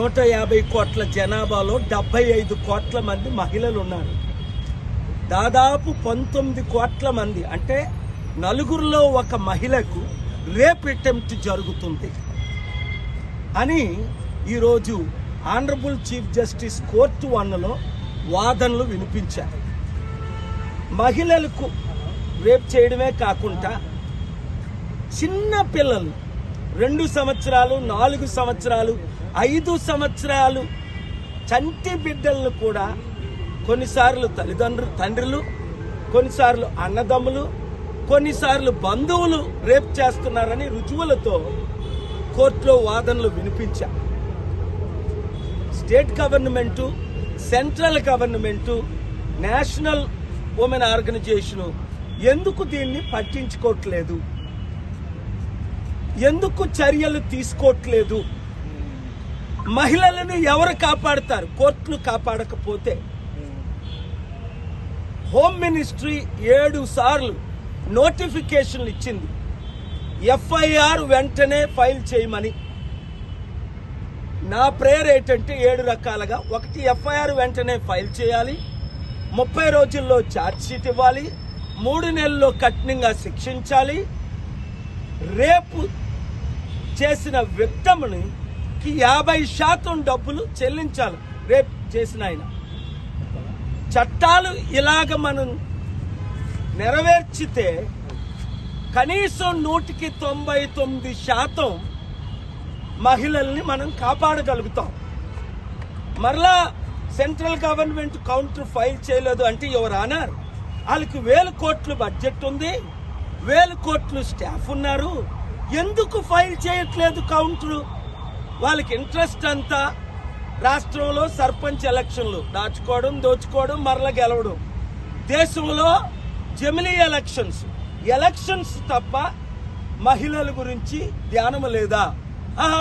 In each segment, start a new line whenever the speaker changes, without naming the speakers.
150 కోట్ల జనాభాలో 75 కోట్ల మంది మహిళలు ఉన్నారు. దాదాపు 19 కోట్ల మంది అంటే నలుగురిలో ఒక మహిళకు రేప్ అటెంప్ట్ జరుగుతుంది అని ఈరోజు ఆనరబుల్ చీఫ్ జస్టిస్ కోర్టు 1లో వాదనలు వినిపించారు. మహిళలకు రేప్ చేయడమే కాకుండా చిన్న పిల్లలు 2 సంవత్సరాలు 4 సంవత్సరాలు 5 సంవత్సరాలు చంటి బిడ్డలను కూడా కొన్నిసార్లు తండ్రులు కొన్నిసార్లు అన్నదమ్ములు కొన్నిసార్లు బంధువులు రేప్ చేస్తున్నారని రుజువులతో కోర్టులో వాదనలు వినిపించారు. State government, central government, national women organisation ఎందుకు దీన్ని పట్టించుకోవట్లేదు, ఎందుకు చర్యలు తీసుకోవట్లేదు? మహిళలను ఎవరు కాపాడతారు? కోర్టులు కాపాడకపోతే. హోమ్ మినిస్ట్రీ 7 సార్లు నోటిఫికేషన్లు ఇచ్చింది ఎఫ్ఐఆర్ వెంటనే ఫైల్ చేయమని. నా ప్రేయర్ ఏంటంటే 7 రకాలుగా. 1, ఎఫ్ఐఆర్ వెంటనే ఫైల్ చేయాలి, 30 రోజుల్లో ఛార్జ్ షీట్ ఇవ్వాలి, 3 నెలల్లో కఠినంగా శిక్షించాలి, రేపు చేసిన విక్టిమ్‌కి 50% డబ్బులు చెల్లించాలి రేపు చేసిన ఆయన. చట్టాలు ఇలాగ మనం నెరవేర్చితే కనీసం 199% మహిళల్ని మనం కాపాడగలుగుతాం. మరలా సెంట్రల్ గవర్నమెంట్ కౌంటర్ ఫైల్ చేయలేదు అంటే ఎవరు అన్నారు? వాళ్ళకి 1000 కోట్లు బడ్జెట్ ఉంది, 1000 కోట్లు స్టాఫ్ ఉన్నారు, ఎందుకు ఫైల్ చేయట్లేదు కౌంటరు? వాళ్ళకి ఇంట్రెస్ట్ అంతా రాష్ట్రంలో సర్పంచ్ ఎలక్షన్లు దాచుకోవడం, దోచుకోవడం, మరల గెలవడం. దేశంలో జమిలీ ఎలక్షన్స్ తప్ప మహిళల గురించి ధ్యానం లేదా?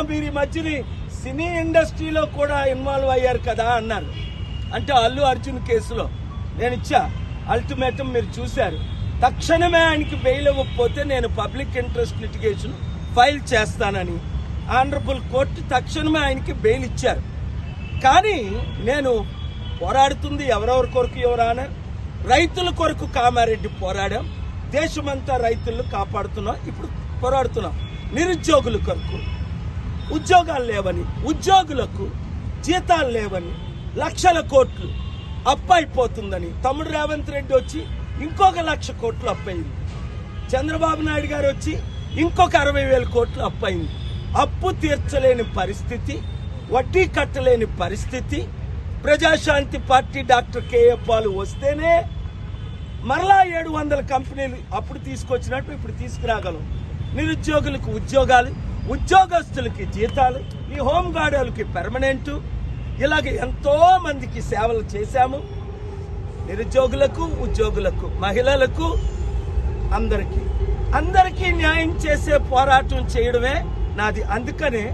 మీరు ఈ మధ్యని సినీ ఇండస్ట్రీలో కూడా ఇన్వాల్వ్ అయ్యారు కదా అన్నారు. అంటే అల్లు అర్జున్ కేసులో నేను ఇచ్చా అల్టిమేటం, మీరు చూశారు. తక్షణమే ఆయనకి బెయిల్ ఇవ్వకపోతే నేను పబ్లిక్ ఇంట్రెస్ట్ లిటిగేషన్ ఫైల్ చేస్తానని ఆనరబుల్ కోర్టు తక్షణమే ఆయనకి బెయిల్ ఇచ్చారు. కానీ నేను పోరాడుతుంది ఎవరెవరి కొరకు? ఎవరానా రైతుల కొరకు కామారెడ్డి పోరాడాం, దేశమంతా రైతులను కాపాడుతున్నాం. ఇప్పుడు పోరాడుతున్నాం నిరుద్యోగుల కొరకు. ఉద్యోగాలు లేవని, ఉద్యోగులకు జీతాలు లేవని, లక్షల కోట్లు అప్పు అయిపోతుందని తమ్ముడు రేవంత్ రెడ్డి వచ్చి ఇంకొక 1,00,000 కోట్లు అప్పయింది. చంద్రబాబు నాయుడు గారు వచ్చి ఇంకొక 60,000 కోట్లు అప్పయింది. అప్పు తీర్చలేని పరిస్థితి, వడ్డీ కట్టలేని పరిస్థితి. Prajashanti party doctor KA Paul వస్తేనే మరలా 700 కంపెనీలు అప్పుడు తీసుకొచ్చినట్టు ఇప్పుడు తీసుకురాగలం. నిరుద్యోగులకు ఉద్యోగాలు, ఉద్యోగస్తులకి జీతాలు, ఈ హోమ్ గార్డులకి పెర్మనెంట్, ఇలాగ ఎంతో మందికి సేవలు చేశాము. నిరుద్యోగులకు, ఉద్యోగులకు, మహిళలకు, అందరికీ న్యాయం చేసే పోరాటం చేయడమే నాది. అందుకనే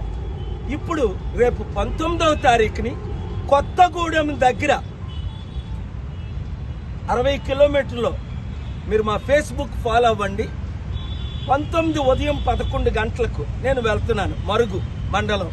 ఇప్పుడు రేపు 19వ తారీఖుని కొత్తగూడెం దగ్గర 60 కిలోమీటర్లో, మీరు మా ఫేస్బుక్ ఫాలో అవ్వండి. 19 ఉదయం 11 గంటలకు నేను వెళ్తున్నాను. మరుగు మండలం